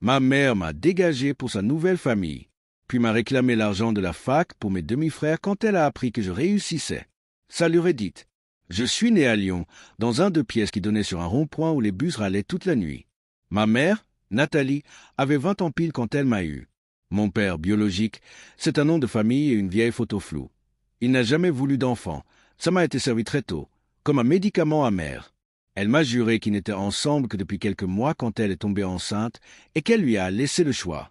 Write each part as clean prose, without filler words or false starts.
Ma mère m'a dégagé pour sa nouvelle famille, puis m'a réclamé l'argent de la fac pour mes demi-frères quand elle a appris que je réussissais. Ça lui aurait dit. Je suis né à Lyon, dans un 2 pièces qui donnait sur un rond-point où les bus râlaient toute la nuit. Ma mère, Nathalie, avait 20 ans pile quand elle m'a eu. Mon père, biologique, c'est un nom de famille et une vieille photo floue. Il n'a jamais voulu d'enfant. Ça m'a été servi très tôt, comme un médicament amer. Elle m'a juré qu'ils n'étaient ensemble que depuis quelques mois quand elle est tombée enceinte et qu'elle lui a laissé le choix.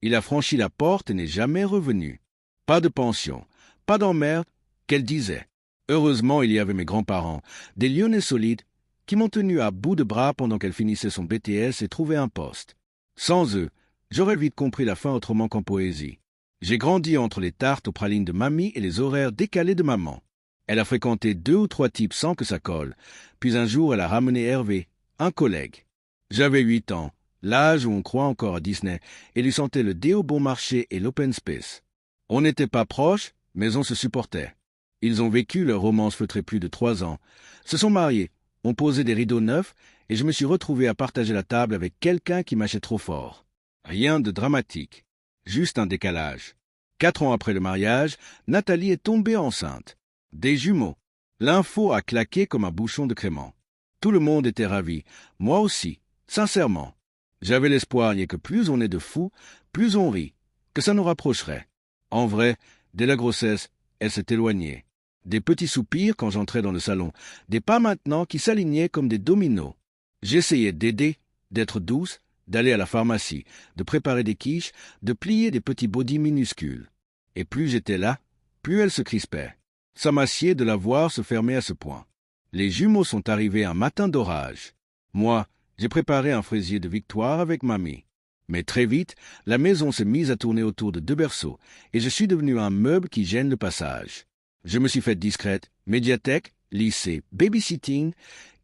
Il a franchi la porte et n'est jamais revenu. Pas de pension, pas d'emmerde, qu'elle disait. Heureusement, il y avait mes grands-parents, des Lyonnais solides, qui m'ont tenu à bout de bras pendant qu'elle finissait son BTS et trouvait un poste. Sans eux, j'aurais vite compris la fin autrement qu'en poésie. J'ai grandi entre les tartes aux pralines de mamie et les horaires décalés de maman. Elle a fréquenté 2 ou 3 types sans que ça colle, puis un jour elle a ramené Hervé, un collègue. J'avais 8 ans, l'âge où on croit encore à Disney, et lui sentait le dé au bon marché et l'open space. On n'était pas proches, mais on se supportait. Ils ont vécu leur romance feutrée plus de 3 ans, se sont mariés, ont posé des rideaux neufs, et je me suis retrouvé à partager la table avec quelqu'un qui mâchait trop fort. Rien de dramatique, juste un décalage. 4 ans après le mariage, Nathalie est tombée enceinte. Des jumeaux. L'info a claqué comme un bouchon de crément. Tout le monde était ravi, moi aussi, sincèrement. J'avais l'espoir que plus on est de fous, plus on rit, que ça nous rapprocherait. En vrai, dès la grossesse, elle s'est éloignée. Des petits soupirs quand j'entrais dans le salon, des pas maintenant qui s'alignaient comme des dominos. J'essayais d'aider, d'être douce, d'aller à la pharmacie, de préparer des quiches, de plier des petits bodys minuscules. Et plus j'étais là, plus elle se crispait. Ça m'assied de la voir se fermer à ce point. Les jumeaux sont arrivés un matin d'orage. Moi, j'ai préparé un fraisier de victoire avec mamie. Mais très vite, la maison s'est mise à tourner autour de 2 berceaux, et je suis devenu un meuble qui gêne le passage. Je me suis faite discrète, médiathèque, lycée, babysitting,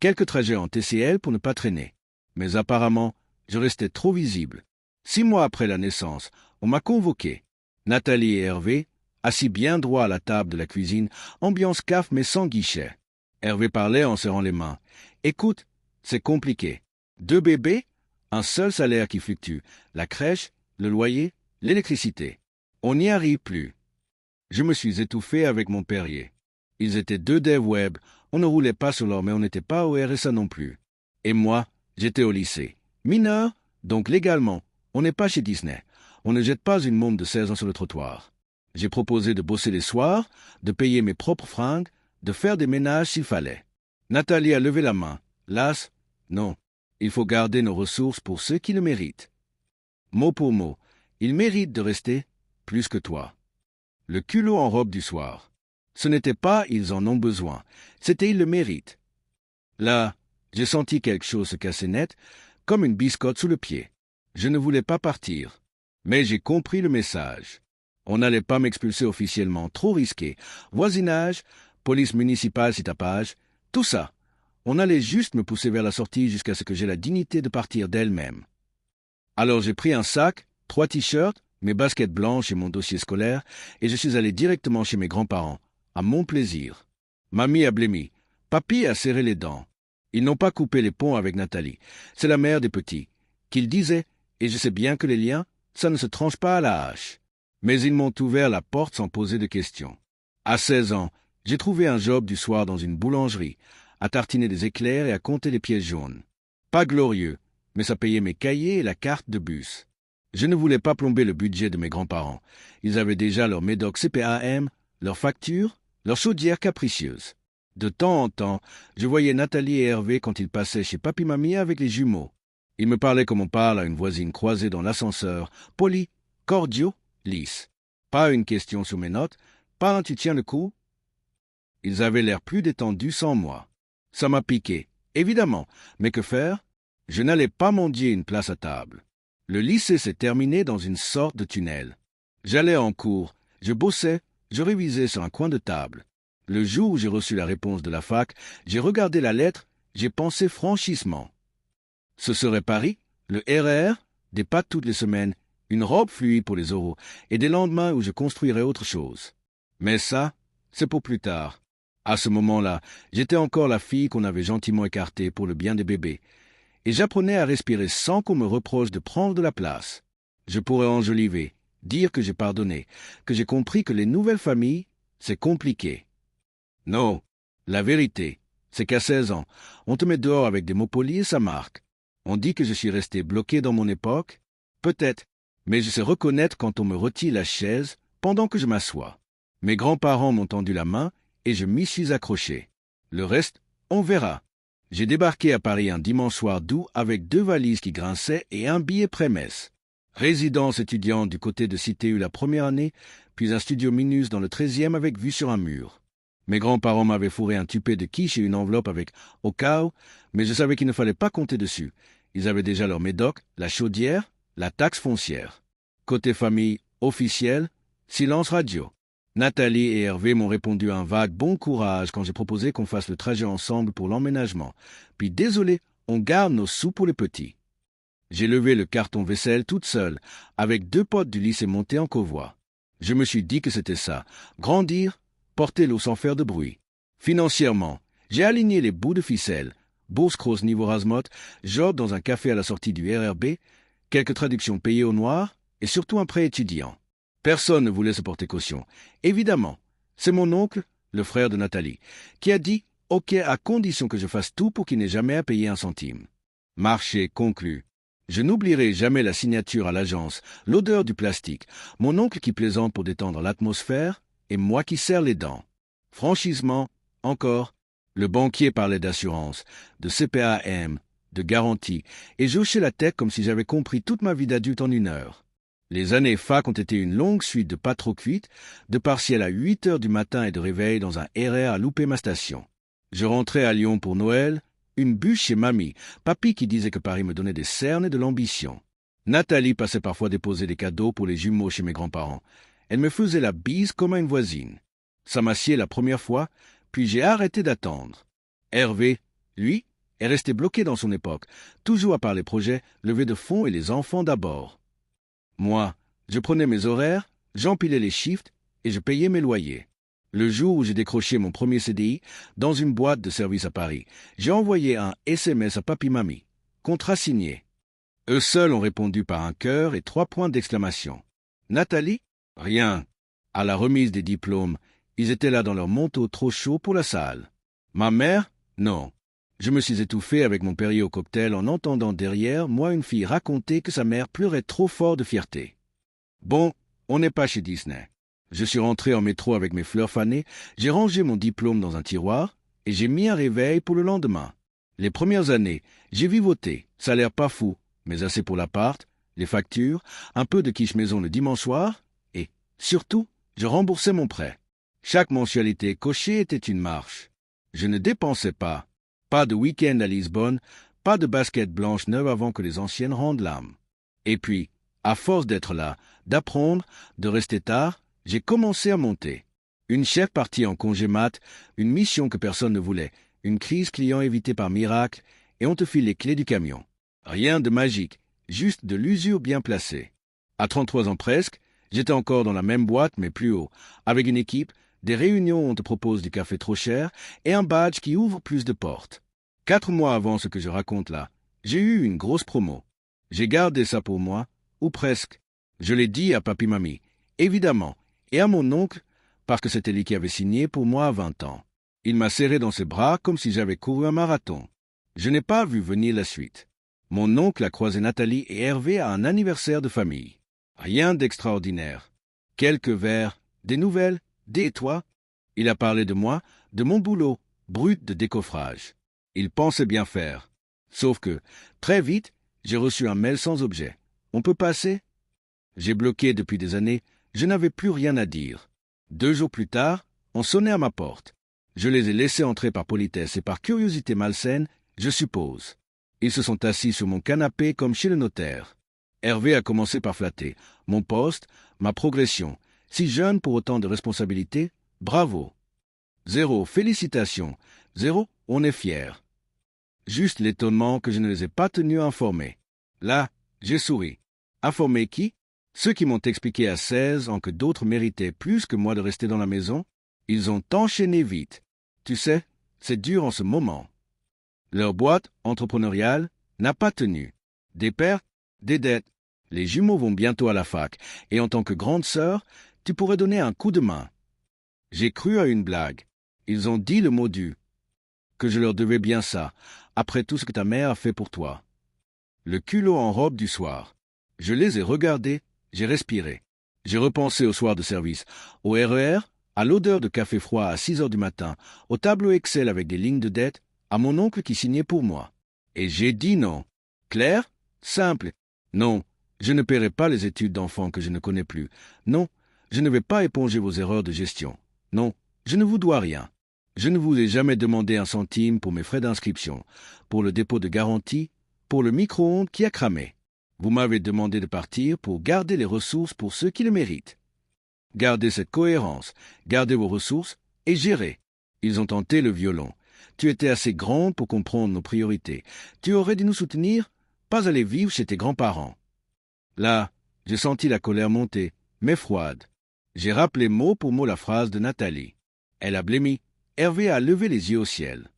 quelques trajets en TCL pour ne pas traîner. Mais apparemment, je restais trop visible. 6 mois après la naissance, on m'a convoqué. Nathalie et Hervé, assis bien droit à la table de la cuisine, ambiance CAF mais sans guichet. Hervé parlait en serrant les mains. « Écoute, c'est compliqué. 2 bébés, un seul salaire qui fluctue, la crèche, le loyer, l'électricité. On n'y arrive plus. » Je me suis étouffé avec mon Perrier. Ils étaient 2 devs web, on ne roulait pas sur l'or mais on n'était pas au RSA non plus. Et moi, j'étais au lycée. Mineur, donc légalement, on n'est pas chez Disney. On ne jette pas une môme de 16 ans sur le trottoir. J'ai proposé de bosser les soirs, de payer mes propres fringues, de faire des ménages s'il fallait. Nathalie a levé la main. Las, non, il faut garder nos ressources pour ceux qui le méritent. Mot pour mot, ils méritent de rester plus que toi. Le culot en robe du soir. Ce n'était pas ils en ont besoin, c'était ils le méritent. Là, j'ai senti quelque chose se casser net, comme une biscotte sous le pied. Je ne voulais pas partir, mais j'ai compris le message. On n'allait pas m'expulser officiellement, trop risqué. Voisinage, police municipale si tapage, tout ça. On allait juste me pousser vers la sortie jusqu'à ce que j'aie la dignité de partir d'elle-même. Alors j'ai pris un sac, 3 t-shirts, mes baskets blanches et mon dossier scolaire, et je suis allé directement chez mes grands-parents, à mon plaisir. Mamie a blêmi, papy a serré les dents. Ils n'ont pas coupé les ponts avec Nathalie. C'est la mère des petits, qu'ils disaient, et je sais bien que les liens, ça ne se tranche pas à la hache. Mais ils m'ont ouvert la porte sans poser de questions. À 16 ans, j'ai trouvé un job du soir dans une boulangerie, à tartiner des éclairs et à compter les pièces jaunes. Pas glorieux, mais ça payait mes cahiers et la carte de bus. Je ne voulais pas plomber le budget de mes grands-parents. Ils avaient déjà leur médoc CPAM, leurs factures, leur chaudière capricieuse. De temps en temps, je voyais Nathalie et Hervé quand ils passaient chez Papy-Mamie avec les jumeaux. Ils me parlaient comme on parle à une voisine croisée dans l'ascenseur, poli, cordiaux, lisse. Pas une question sur mes notes, pas un tu tiens le coup. Ils avaient l'air plus détendus sans moi. Ça m'a piqué, évidemment, mais que faire? Je n'allais pas mendier une place à table. Le lycée s'est terminé dans une sorte de tunnel. J'allais en cours, je bossais, je révisais sur un coin de table. Le jour où j'ai reçu la réponse de la fac, j'ai regardé la lettre, j'ai pensé franchissement. Ce serait Paris, le RER, des pâtes toutes les semaines, une robe fluide pour les oraux, et des lendemains où je construirais autre chose. Mais ça, c'est pour plus tard. À ce moment-là, j'étais encore la fille qu'on avait gentiment écartée pour le bien des bébés. et j'apprenais à respirer sans qu'on me reproche de prendre de la place. Je pourrais enjoliver, dire que j'ai pardonné, que j'ai compris que les nouvelles familles, c'est compliqué. Non, la vérité, c'est qu'à 16 ans, on te met dehors avec des mots polis et ça marque. On dit que je suis resté bloqué dans mon époque. Peut-être, mais je sais reconnaître quand on me retire la chaise pendant que je m'assois. Mes grands-parents m'ont tendu la main et je m'y suis accroché. Le reste, on verra. J'ai débarqué à Paris un dimanche soir d'août avec 2 valises qui grinçaient et un billet pré-messe. Résidence étudiante du côté de Cité-U la première année, puis un studio Minus dans le 13e avec vue sur un mur. Mes grands-parents m'avaient fourré un tupé de quiche et une enveloppe avec « au cas où », mais je savais qu'il ne fallait pas compter dessus. Ils avaient déjà leur médoc, la chaudière, la taxe foncière. Côté famille, officiel, silence radio. Nathalie et Hervé m'ont répondu un vague bon courage quand j'ai proposé qu'on fasse le trajet ensemble pour l'emménagement. Puis désolé, on garde nos sous pour les petits. J'ai levé le carton vaisselle toute seule, avec 2 potes du lycée montés en convoi. Je me suis dit que c'était ça, grandir, porter l'eau sans faire de bruit. Financièrement, j'ai aligné les bouts de ficelle, bourse cross niveau Razmot, job dans un café à la sortie du RRB, quelques traductions payées au noir, et surtout un prêt étudiant. Personne ne voulait se porter caution. Évidemment, c'est mon oncle, le frère de Nathalie, qui a dit « OK à condition que je fasse tout pour qu'il n'ait jamais à payer un centime ». Marché conclu. Je n'oublierai jamais la signature à l'agence, l'odeur du plastique, mon oncle qui plaisante pour détendre l'atmosphère, et moi qui serre les dents. Franchissement, encore, le banquier parlait d'assurance, de CPAM, de garantie, et j'hochais la tête comme si j'avais compris toute ma vie d'adulte en 1 heure. Les années fac ont été une longue suite de pas trop cuites, de partiels à 8 heures du matin et de réveil dans un RER à louper ma station. Je rentrais à Lyon pour Noël, une bûche chez mamie, papy qui disait que Paris me donnait des cernes et de l'ambition. Nathalie passait parfois déposer des cadeaux pour les jumeaux chez mes grands-parents. Elle me faisait la bise comme à une voisine. Ça m'a scié la première fois, puis j'ai arrêté d'attendre. Hervé, lui, est resté bloqué dans son époque, toujours à part les projets, levée de fonds et les enfants d'abord. Moi, je prenais mes horaires, j'empilais les shifts et je payais mes loyers. Le jour où j'ai décroché mon premier CDI, dans une boîte de service à Paris, j'ai envoyé un SMS à papy-mamie. Contrat signé. Eux seuls ont répondu par un cœur et 3 points d'exclamation. Nathalie? Rien. À la remise des diplômes, ils étaient là dans leur manteau trop chaud pour la salle. Ma mère? Non. Je me suis étouffé avec mon Perrier au cocktail en entendant derrière moi une fille raconter que sa mère pleurait trop fort de fierté. Bon, on n'est pas chez Disney. Je suis rentré en métro avec mes fleurs fanées, j'ai rangé mon diplôme dans un tiroir et j'ai mis un réveil pour le lendemain. Les premières années, j'ai vivoté, salaire pas fou, mais assez pour l'appart, les factures, un peu de quiche maison le dimanche soir et, surtout, je remboursais mon prêt. Chaque mensualité cochée était une marche. Je ne dépensais pas. Pas de week-end à Lisbonne, pas de basket blanche neuve avant que les anciennes rendent l'âme. Et puis, à force d'être là, d'apprendre, de rester tard, j'ai commencé à monter. Une chef partie en congé mat, une mission que personne ne voulait, une crise client évitée par miracle, et on te file les clés du camion. Rien de magique, juste de l'usure bien placée. À 33 ans presque, j'étais encore dans la même boîte mais plus haut, avec une équipe, des réunions où on te propose du café trop cher et un badge qui ouvre plus de portes. 4 mois avant ce que je raconte là, j'ai eu une grosse promo. J'ai gardé ça pour moi, ou presque. Je l'ai dit à papy-mamie, évidemment, et à mon oncle, parce que c'était lui qui avait signé pour moi à 20 ans. Il m'a serré dans ses bras comme si j'avais couru un marathon. Je n'ai pas vu venir la suite. Mon oncle a croisé Nathalie et Hervé à un anniversaire de famille. Rien d'extraordinaire. Quelques verres, des nouvelles, et toi? Il a parlé de moi, de mon boulot, brut de décoffrage. Il pensait bien faire. Sauf que, très vite, j'ai reçu un mail sans objet. On peut passer? J'ai bloqué depuis des années, je n'avais plus rien à dire. 2 jours plus tard, on sonnait à ma porte. Je les ai laissés entrer par politesse et par curiosité malsaine, je suppose. Ils se sont assis sur mon canapé comme chez le notaire. Hervé a commencé par flatter. Mon poste, ma progression. Si jeune pour autant de responsabilités, bravo. 0, félicitations. 0, on est fiers. Juste l'étonnement que je ne les ai pas tenus informés. Là, j'ai souri. Informer qui? Ceux qui m'ont expliqué à 16 ans que d'autres méritaient plus que moi de rester dans la maison. Ils ont enchaîné vite. Tu sais, c'est dur en ce moment. Leur boîte entrepreneuriale, n'a pas tenu. Des pertes, des dettes. Les jumeaux vont bientôt à la fac, et en tant que grande sœur, tu pourrais donner un coup de main. J'ai cru à une blague. Ils ont dit le mot dû. Que je leur devais bien ça, après tout ce que ta mère a fait pour toi. Le culot en robe du soir. Je les ai regardés, j'ai respiré. J'ai repensé au soir de service, au RER, à l'odeur de café froid à 6 heures du matin, au tableau Excel avec des lignes de dette, à mon oncle qui signait pour moi. Et j'ai dit non. Clair? Simple. Non, je ne paierai pas les études d'enfants que je ne connais plus. Non, je ne vais pas éponger vos erreurs de gestion. Non, je ne vous dois rien. Je ne vous ai jamais demandé un centime pour mes frais d'inscription, pour le dépôt de garantie, pour le micro-ondes qui a cramé. Vous m'avez demandé de partir pour garder les ressources pour ceux qui le méritent. Gardez cette cohérence, gardez vos ressources et gérez. Ils ont tenté le violon. Tu étais assez grande pour comprendre nos priorités. Tu aurais dû nous soutenir, pas aller vivre chez tes grands-parents. Là, j'ai senti la colère monter, mais froide. J'ai rappelé mot pour mot la phrase de Nathalie. Elle a blêmi. Hervé a levé les yeux au ciel.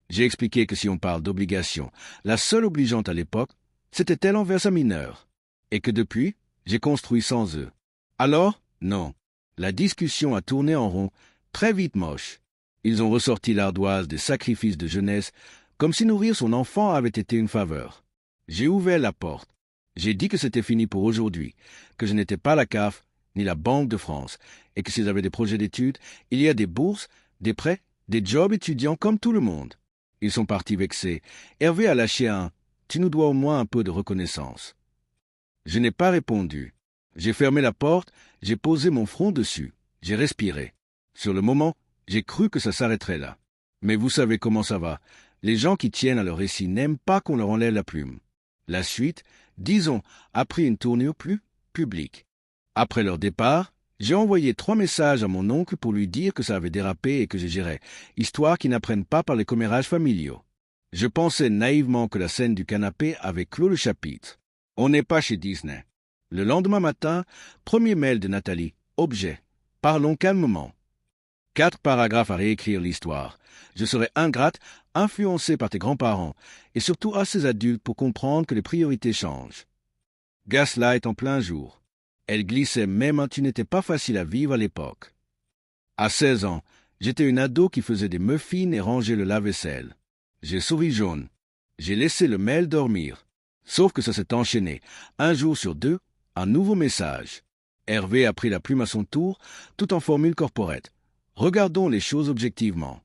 J'ai expliqué que si on parle d'obligation, la seule obligeante à l'époque, c'était elle envers sa mineure. Et que depuis, j'ai construit sans eux. Alors, non. La discussion a tourné en rond, très vite moche. Ils ont ressorti l'ardoise des sacrifices de jeunesse, comme si nourrir son enfant avait été une faveur. J'ai ouvert la porte. J'ai dit que c'était fini pour aujourd'hui, que je n'étais pas la CAF, ni la Banque de France, et que s'ils avaient des projets d'études, il y a des bourses, des prêts, des jobs étudiants comme tout le monde. Ils sont partis vexés. Hervé a lâché un « Tu nous dois au moins un peu de reconnaissance ». Je n'ai pas répondu. J'ai fermé la porte, j'ai posé mon front dessus, j'ai respiré. Sur le moment, j'ai cru que ça s'arrêterait là. Mais vous savez comment ça va. Les gens qui tiennent à leur récit n'aiment pas qu'on leur enlève la plume. La suite, disons, a pris une tournure plus publique. Après leur départ, j'ai envoyé 3 messages à mon oncle pour lui dire que ça avait dérapé et que je gérais, histoire qu'ils n'apprennent pas par les commérages familiaux. Je pensais naïvement que la scène du canapé avait clos le chapitre. On n'est pas chez Disney. Le lendemain matin, premier mail de Nathalie. Objet. Parlons calmement. 4 paragraphes à réécrire l'histoire. Je serais ingrate, influencée par tes grands-parents, et surtout assez adulte pour comprendre que les priorités changent. Gaslight en plein jour. Elle glissait même tu n'étais pas facile à vivre à l'époque. À 16 ans, j'étais une ado qui faisait des muffins et rangeait le lave-vaisselle. J'ai souri jaune. J'ai laissé le mail dormir. Sauf que ça s'est enchaîné. Un jour sur 2, un nouveau message. Hervé a pris la plume à son tour, tout en formule corporate. Regardons les choses objectivement.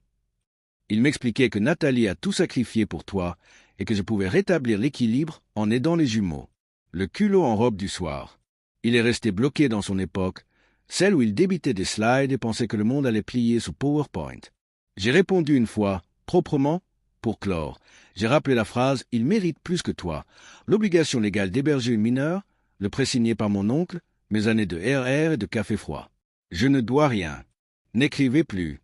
Il m'expliquait que Nathalie a tout sacrifié pour toi et que je pouvais rétablir l'équilibre en aidant les jumeaux. Le culot en robe du soir. Il est resté bloqué dans son époque, celle où il débitait des slides et pensait que le monde allait plier sous PowerPoint. J'ai répondu une fois, proprement, pour clore. J'ai rappelé la phrase « Il mérite plus que toi ». L'obligation légale d'héberger une mineure, le pré-signé par mon oncle, mes années de RR et de café froid. Je ne dois rien. N'écrivez plus.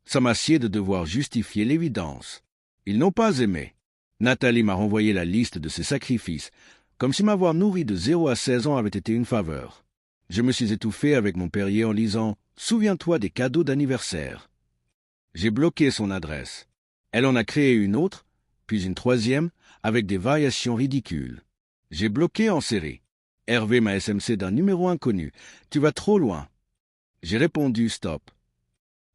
Ça m'assied de devoir justifier l'évidence. Ils n'ont pas aimé. Nathalie m'a renvoyé la liste de ses sacrifices, comme si m'avoir nourri de 0 à 16 ans avait été une faveur. Je me suis étouffé avec mon Perrier en lisant « Souviens-toi des cadeaux d'anniversaire ». J'ai bloqué son adresse. Elle en a créé une autre, puis une troisième, avec des variations ridicules. J'ai bloqué en série. Hervé m'a SMC d'un numéro inconnu. « Tu vas trop loin ». J'ai répondu « Stop ».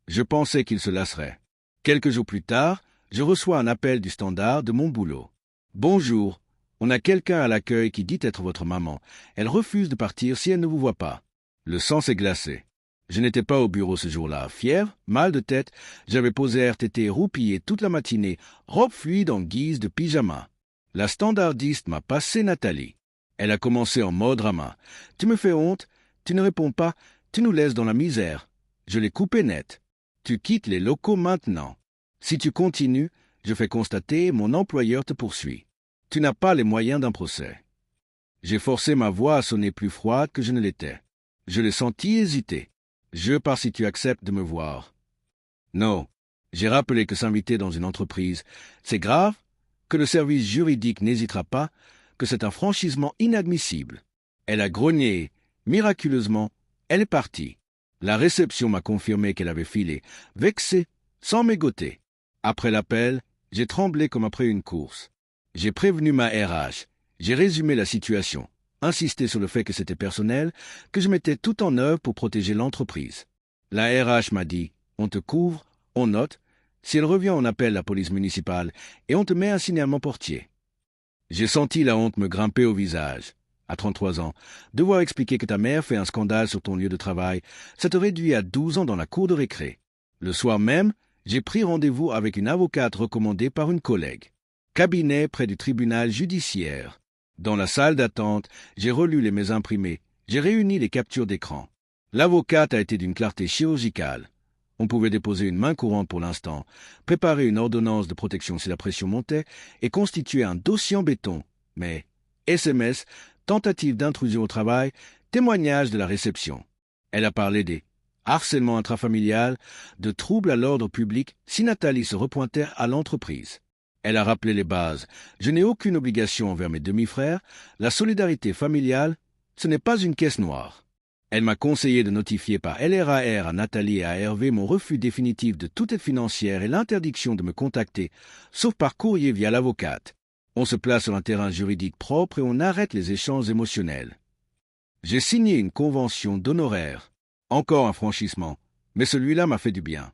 Je pensais qu'il se lasserait. Quelques jours plus tard, je reçois un appel du standard de mon boulot. « Bonjour, on a quelqu'un à l'accueil qui dit être votre maman. Elle refuse de partir si elle ne vous voit pas. » Le sang s'est glacé. Je n'étais pas au bureau ce jour-là. Fièvre, mal de tête, j'avais posé RTT roupillé toute la matinée, robe fluide en guise de pyjama. La standardiste m'a passé Nathalie. Elle a commencé en mode drama. « Tu me fais honte, tu ne réponds pas, tu nous laisses dans la misère. » Je l'ai coupé net. « Tu quittes les locaux maintenant. Si tu continues, je fais constater, mon employeur te poursuit. Tu n'as pas les moyens d'un procès. » J'ai forcé ma voix à sonner plus froide que je ne l'étais. Je l'ai senti hésiter. « Je pars si tu acceptes de me voir. » Non. J'ai rappelé que s'inviter dans une entreprise, c'est grave, que le service juridique n'hésitera pas, que c'est un franchissement inadmissible. Elle a grogné. Miraculeusement, elle est partie. La réception m'a confirmé qu'elle avait filé, vexée, sans mégoter. Après l'appel, j'ai tremblé comme après une course. J'ai prévenu ma RH. J'ai résumé la situation, insisté sur le fait que c'était personnel, que je mettais tout en œuvre pour protéger l'entreprise. La RH m'a dit, on te couvre, on note, si elle revient on appelle la police municipale et on te met un signalement portier. J'ai senti la honte me grimper au visage. À 33 ans, devoir expliquer que ta mère fait un scandale sur ton lieu de travail, ça te réduit à 12 ans dans la cour de récré. Le soir même, j'ai pris rendez-vous avec une avocate recommandée par une collègue. Cabinet près du tribunal judiciaire. Dans la salle d'attente, j'ai relu les mets imprimés, j'ai réuni les captures d'écran. L'avocate a été d'une clarté chirurgicale. On pouvait déposer une main courante pour l'instant, préparer une ordonnance de protection si la pression montait et constituer un dossier en béton. Mais SMS, tentative d'intrusion au travail, témoignage de la réception. Elle a parlé des harcèlements intrafamilial, de troubles à l'ordre public si Nathalie se repointait à l'entreprise. Elle a rappelé les bases. Je n'ai aucune obligation envers mes demi-frères. La solidarité familiale, ce n'est pas une caisse noire. Elle m'a conseillé de notifier par LRAR à Nathalie et à Hervé mon refus définitif de toute aide financière et l'interdiction de me contacter, sauf par courrier via l'avocate. On se place sur un terrain juridique propre et on arrête les échanges émotionnels. J'ai signé une convention d'honoraires. Encore un franchissement, mais celui-là m'a fait du bien.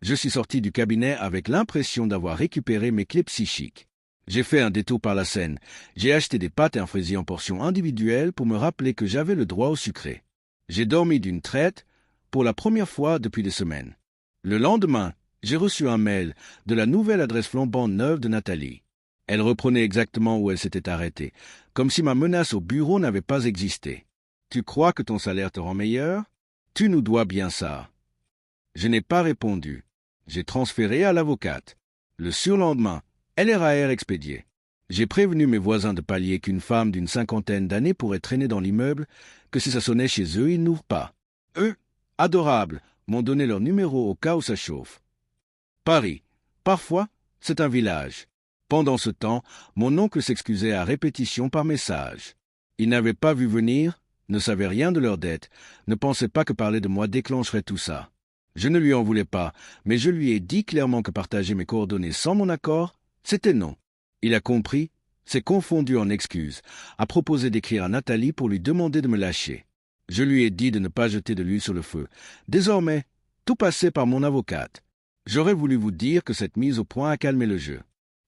Je suis sorti du cabinet avec l'impression d'avoir récupéré mes clés psychiques. J'ai fait un détour par la Seine. J'ai acheté des pâtes et un fraisier en portions individuelles pour me rappeler que j'avais le droit au sucré. J'ai dormi d'une traite pour la première fois depuis des semaines. Le lendemain, j'ai reçu un mail de la nouvelle adresse flambant neuve de Nathalie. Elle reprenait exactement où elle s'était arrêtée, comme si ma menace au bureau n'avait pas existé. « Tu crois que ton salaire te rend meilleur ? Tu nous dois bien ça. » Je n'ai pas répondu. J'ai transféré à l'avocate. Le surlendemain, LRAR expédié. J'ai prévenu mes voisins de palier qu'une femme d'une 50aine d'années pourrait traîner dans l'immeuble, que si ça sonnait chez eux, ils n'ouvrent pas. Eux, adorables, m'ont donné leur numéro au cas où ça chauffe. Paris. Parfois, c'est un village. Pendant ce temps, mon oncle s'excusait à répétition par message. Il n'avait pas vu venir, ne savait rien de leur dette, ne pensait pas que parler de moi déclencherait tout ça. Je ne lui en voulais pas, mais je lui ai dit clairement que partager mes coordonnées sans mon accord, c'était non. Il a compris, s'est confondu en excuses, a proposé d'écrire à Nathalie pour lui demander de me lâcher. Je lui ai dit de ne pas jeter de l'huile sur le feu. Désormais, tout passait par mon avocate. J'aurais voulu vous dire que cette mise au point a calmé le jeu.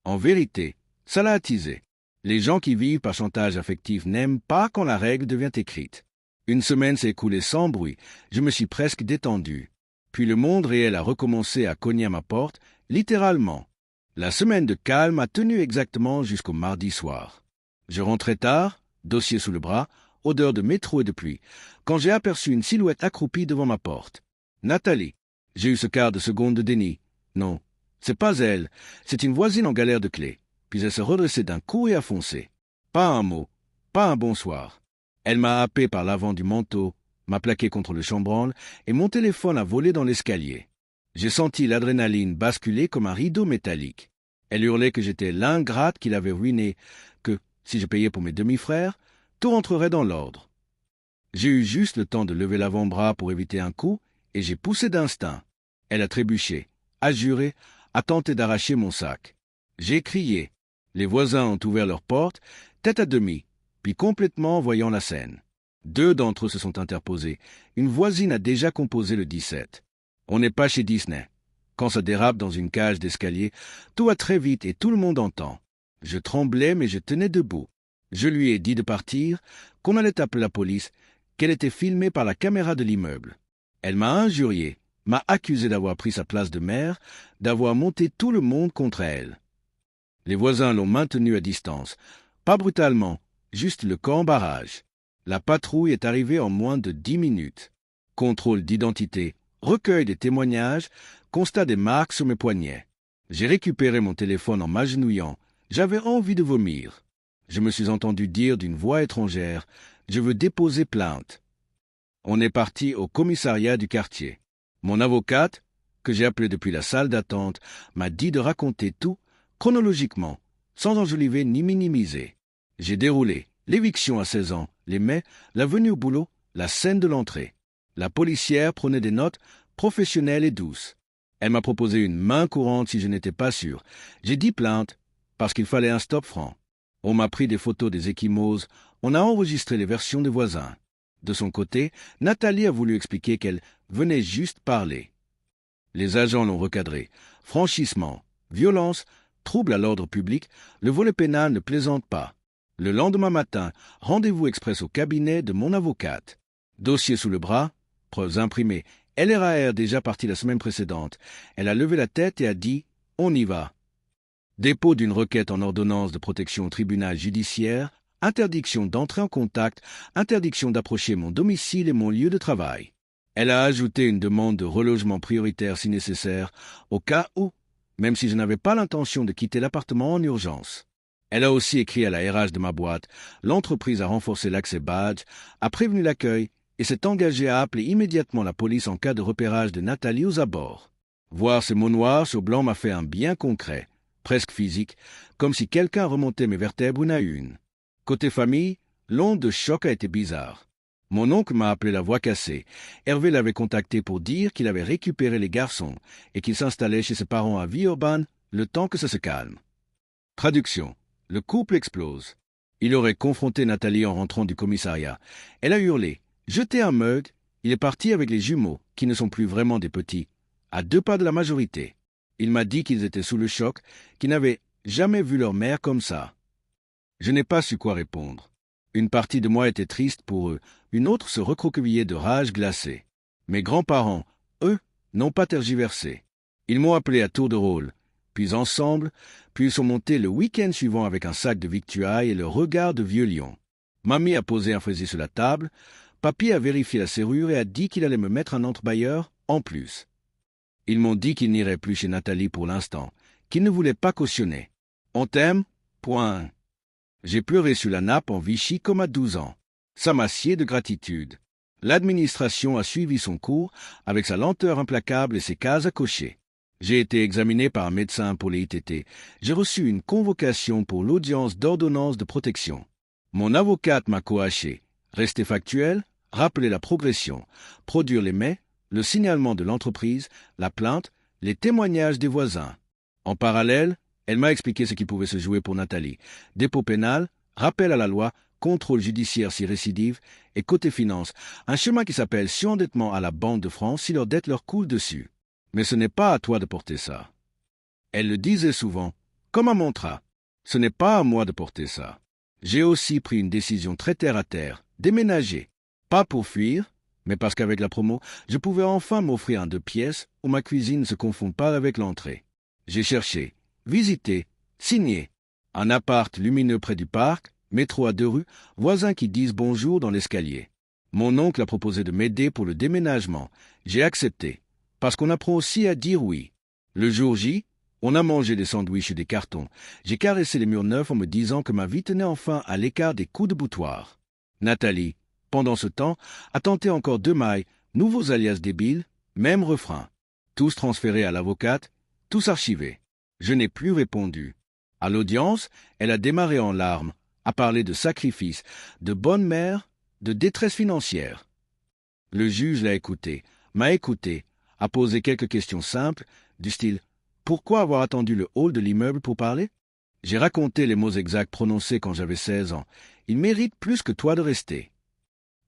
En vérité, ça l'a attisé. Les gens qui vivent par chantage affectif n'aiment pas quand la règle devient écrite. Une semaine s'est écoulée sans bruit, je me suis presque détendu. Puis le monde réel a recommencé à cogner à ma porte, littéralement. La semaine de calme a tenu exactement jusqu'au mardi soir. Je rentrais tard, dossier sous le bras, odeur de métro et de pluie, quand j'ai aperçu une silhouette accroupie devant ma porte. Nathalie. J'ai eu ce quart de seconde de déni. Non, c'est pas elle, c'est une voisine en galère de clés. Puis elle se redressait d'un coup et a foncé. Pas un mot, pas un bonsoir. Elle m'a happé par l'avant du manteau, m'a plaqué contre le chambranle et mon téléphone a volé dans l'escalier. J'ai senti l'adrénaline basculer comme un rideau métallique. Elle hurlait que j'étais l'ingrate qui l'avait ruinée, que, si je payais pour mes demi-frères, tout rentrerait dans l'ordre. J'ai eu juste le temps de lever l'avant-bras pour éviter un coup, et j'ai poussé d'instinct. Elle a trébuché, a juré, a tenté d'arracher mon sac. J'ai crié. Les voisins ont ouvert leurs portes, tête à demi, puis complètement en voyant la scène. 2 d'entre eux se sont interposés. Une voisine a déjà composé le 17. On n'est pas chez Disney. Quand ça dérape dans une cage d'escalier, tout va très vite et tout le monde entend. Je tremblais mais je tenais debout. Je lui ai dit de partir, qu'on allait appeler la police, qu'elle était filmée par la caméra de l'immeuble. Elle m'a injurié, m'a accusé d'avoir pris sa place de mère, d'avoir monté tout le monde contre elle. Les voisins l'ont maintenue à distance. Pas brutalement, juste le corps en barrage. La patrouille est arrivée en moins de 10 minutes. Contrôle d'identité, recueil des témoignages, constat des marques sur mes poignets. J'ai récupéré mon téléphone en m'agenouillant. J'avais envie de vomir. Je me suis entendu dire d'une voix étrangère « Je veux déposer plainte ». On est parti au commissariat du quartier. Mon avocate, que j'ai appelée depuis la salle d'attente, m'a dit de raconter tout, chronologiquement, sans enjoliver ni minimiser. J'ai déroulé l'éviction à 16 ans, les mai, la venue au boulot, la scène de l'entrée. La policière prenait des notes professionnelles et douces. Elle m'a proposé une main courante si je n'étais pas sûr. J'ai dit plainte. parce qu'il fallait un stop franc. On m'a pris des photos des ecchymoses, on a enregistré les versions des voisins. De son côté, Nathalie a voulu expliquer qu'elle venait juste parler. Les agents l'ont recadré. Franchissement, violence, trouble à l'ordre public, le volet pénal ne plaisante pas. Le lendemain matin, rendez-vous express au cabinet de mon avocate. Dossier sous le bras, preuves imprimées. LRAR déjà parti la semaine précédente. Elle a levé la tête et a dit « On y va ». Dépôt d'une requête en ordonnance de protection au tribunal judiciaire, interdiction d'entrer en contact, interdiction d'approcher mon domicile et mon lieu de travail. Elle a ajouté une demande de relogement prioritaire si nécessaire, au cas où, même si je n'avais pas l'intention de quitter l'appartement en urgence. Elle a aussi écrit à la RH de ma boîte. L'entreprise a renforcé l'accès badge, a prévenu l'accueil et s'est engagée à appeler immédiatement la police en cas de repérage de Nathalie aux abords. Voir ces mots noirs sur blanc m'a fait un bien concret, presque physique, comme si quelqu'un remontait mes vertèbres une à une. Côté famille, l'onde de choc a été bizarre. Mon oncle m'a appelé la voix cassée. Hervé l'avait contacté pour dire qu'il avait récupéré les garçons et qu'il s'installait chez ses parents à Villeurbanne le temps que ça se calme. Traduction. Le couple explose. Il aurait confronté Nathalie en rentrant du commissariat. Elle a hurlé, jeté un mug, il est parti avec les jumeaux, qui ne sont plus vraiment des petits, à 2 pas de la majorité. Il m'a dit qu'ils étaient sous le choc, qu'ils n'avaient jamais vu leur mère comme ça. Je n'ai pas su quoi répondre. Une partie de moi était triste pour eux, une autre se recroquevillait de rage glacée. Mes grands-parents, eux, n'ont pas tergiversé. Ils m'ont appelé à tour de rôle, puis ensemble, puis ils sont montés le week-end suivant avec un sac de victuailles et le regard de vieux lion. Mamie a posé un fraisier sur la table, papy a vérifié la serrure et a dit qu'il allait me mettre un entrebâilleur en plus. Ils m'ont dit qu'ils n'iraient plus chez Nathalie pour l'instant, qu'ils ne voulaient pas cautionner. On t'aime? Point. J'ai pleuré sur la nappe en Vichy comme à 12 ans. Ça m'a scié de gratitude. L'administration a suivi son cours avec sa lenteur implacable et ses cases à cocher. J'ai été examiné par un médecin pour les ITT. J'ai reçu une convocation pour l'audience d'ordonnance de protection. Mon avocate m'a coaché. Rester factuel, rappeler la progression, produire les mets, le signalement de l'entreprise, la plainte, les témoignages des voisins. En parallèle, elle m'a expliqué ce qui pouvait se jouer pour Nathalie. Dépôt pénal, rappel à la loi, contrôle judiciaire si récidive, et côté finance, un chemin qui s'appelle surendettement à la Banque de France si leur dette leur coule dessus. Mais ce n'est pas à toi de porter ça. Elle le disait souvent, comme un mantra. Ce n'est pas à moi de porter ça. J'ai aussi pris une décision très terre-à-terre, déménager. Pas pour fuir, mais parce qu'avec la promo, je pouvais enfin m'offrir un 2 pièces où ma cuisine ne se confond pas avec l'entrée. J'ai cherché, visité, signé. Un appart lumineux près du parc, métro à 2 rues, voisins qui disent bonjour dans l'escalier. Mon oncle a proposé de m'aider pour le déménagement. J'ai accepté, parce qu'on apprend aussi à dire oui. Le jour J, on a mangé des sandwichs et des cartons. J'ai caressé les murs neufs en me disant que ma vie tenait enfin à l'écart des coups de boutoir. Nathalie, pendant ce temps, a tenté encore 2 mailles, nouveaux alias débiles, même refrain. Tous transférés à l'avocate, tous archivés. Je n'ai plus répondu. À l'audience, elle a démarré en larmes, a parlé de sacrifice, de bonne mère, de détresse financière. Le juge l'a écouté, m'a écouté, a posé quelques questions simples, du style « Pourquoi avoir attendu le hall de l'immeuble pour parler ?» J'ai raconté les mots exacts prononcés quand j'avais 16 ans. Il mérite plus que toi de rester.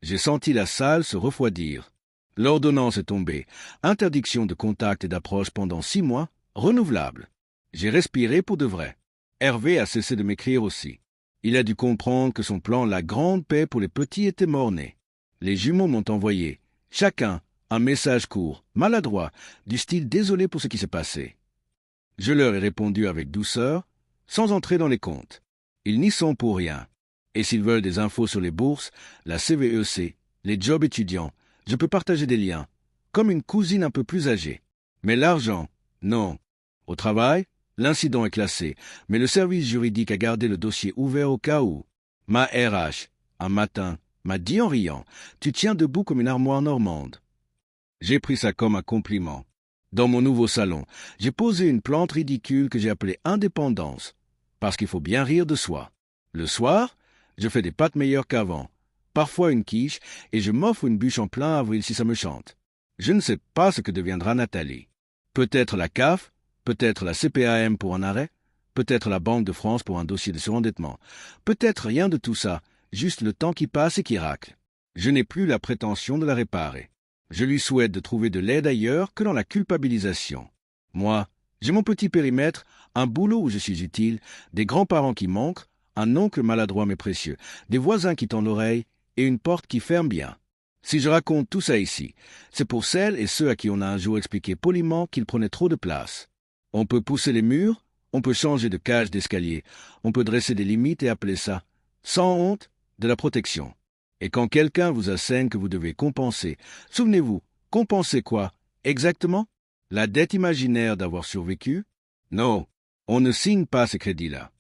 J'ai senti la salle se refroidir. L'ordonnance est tombée. Interdiction de contact et d'approche pendant 6 mois, renouvelable. J'ai respiré pour de vrai. Hervé a cessé de m'écrire aussi. Il a dû comprendre que son plan La Grande Paix pour les petits était mort-né. Les jumeaux m'ont envoyé, chacun, un message court, maladroit, du style désolé pour ce qui s'est passé. Je leur ai répondu avec douceur, sans entrer dans les comptes. Ils n'y sont pour rien. Et s'ils veulent des infos sur les bourses, la CVEC, les jobs étudiants, je peux partager des liens, comme une cousine un peu plus âgée. Mais l'argent, non. Au travail, l'incident est classé, mais le service juridique a gardé le dossier ouvert au cas où. Ma RH, un matin, m'a dit en riant, « Tu tiens debout comme une armoire normande. » J'ai pris ça comme un compliment. Dans mon nouveau salon, j'ai posé une plante ridicule que j'ai appelée indépendance, parce qu'il faut bien rire de soi. Le soir, je fais des pâtes meilleures qu'avant, parfois une quiche, et je m'offre une bûche en plein avril si ça me chante. Je ne sais pas ce que deviendra Nathalie. Peut-être la CAF, peut-être la CPAM pour un arrêt, peut-être la Banque de France pour un dossier de surendettement, peut-être rien de tout ça, juste le temps qui passe et qui racle. Je n'ai plus la prétention de la réparer. Je lui souhaite de trouver de l'aide ailleurs que dans la culpabilisation. Moi, j'ai mon petit périmètre, un boulot où je suis utile, des grands-parents qui manquent, un oncle maladroit mais précieux, des voisins qui tendent l'oreille et une porte qui ferme bien. Si je raconte tout ça ici, c'est pour celles et ceux à qui on a un jour expliqué poliment qu'ils prenaient trop de place. On peut pousser les murs, on peut changer de cage d'escalier, on peut dresser des limites et appeler ça, sans honte, de la protection. Et quand quelqu'un vous assène que vous devez compenser, souvenez-vous, compenser quoi, exactement? La dette imaginaire d'avoir survécu? Non, on ne signe pas ces crédits-là.